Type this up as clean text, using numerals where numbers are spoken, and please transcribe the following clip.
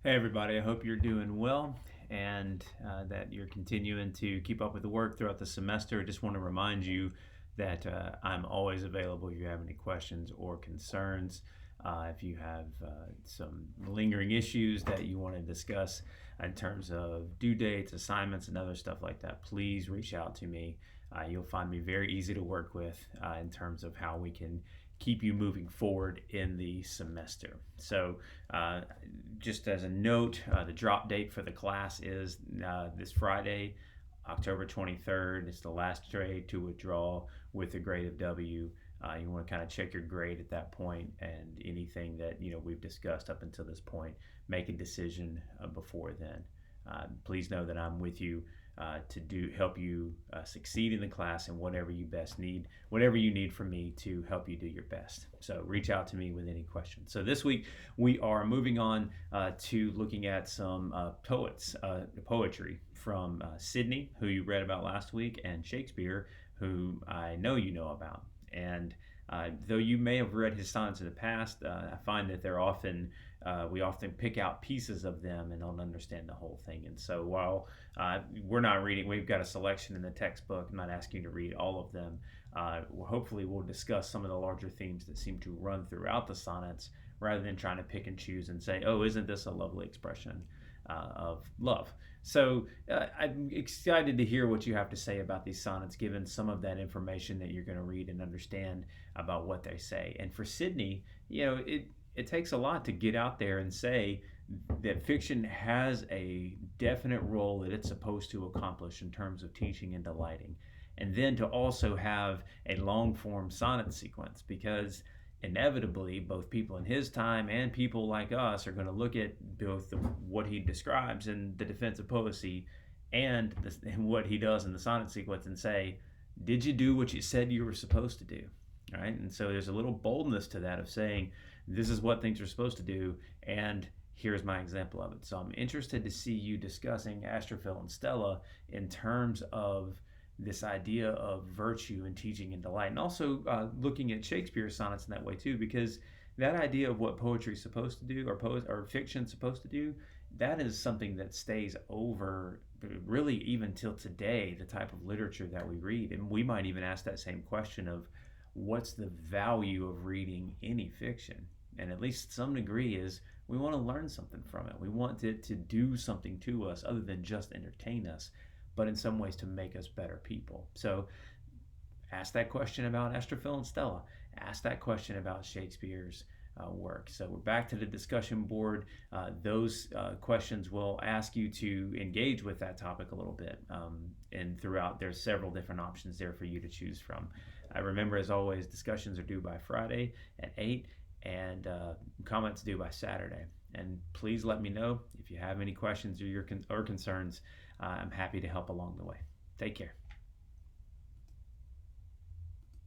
Hey, everybody. I hope you're doing well and that you're continuing to keep up with the work throughout the semester. I just want to remind you that I'm always available if you have any questions or concerns. If you have some lingering issues that you want to discuss in terms of due dates, assignments, and other stuff like that, please reach out to me. You'll find me very easy to work with in terms of how we can keep you moving forward in the semester. So, just as a note, the drop date for the class is this Friday, October 23rd. It's the last day to withdraw with a grade of W. You want to kind of check your grade at that point, and anything that we've discussed up until this point, make a decision before then. Please know that I'm with you to help you succeed in the class and whatever you need from me to help you do your best. So reach out to me with any questions. So this week we are moving on to looking at some poetry from Sidney, who you read about last week, and Shakespeare, who I know you know about. And though you may have read his sonnets in the past, I find that we often pick out pieces of them and don't understand the whole thing. And so while we're not reading, we've got a selection in the textbook. I'm not asking you to read all of them. Hopefully we'll discuss some of the larger themes that seem to run throughout the sonnets, rather than trying to pick and choose and say, oh, isn't this a lovely expression of love? So I'm excited to hear what you have to say about these sonnets, given some of that information that you're going to read and understand about what they say. And for Sidney, it takes a lot to get out there and say that fiction has a definite role that it's supposed to accomplish in terms of teaching and delighting. And then to also have a long form sonnet sequence, because inevitably both people in his time and people like us are going to look at both what he describes in the defense of poesy and what he does in the sonnet sequence and say, did you do what you said you were supposed to do? Right? And so there's a little boldness to that of saying, this is what things are supposed to do, and here's my example of it. So I'm interested to see you discussing Astrophil and Stella in terms of this idea of virtue and teaching and delight, and also looking at Shakespeare's sonnets in that way too, because that idea of what poetry is supposed to do, or fiction supposed to do, that is something that stays over really even till today, the type of literature that we read. And we might even ask that same question of, what's the value of reading any fiction? And at least some degree is, we want to learn something from it. We want it to do something to us other than just entertain us, but in some ways to make us better people. So ask that question about Astrophil and Stella. Ask that question about Shakespeare's work. So we're back to the discussion board. Those questions will ask you to engage with that topic a little bit. And throughout, there's several different options there for you to choose from. Remember, as always, discussions are due by Friday at 8, and comments due by Saturday. And please let me know if you have any questions or concerns. I'm happy to help along the way. Take care.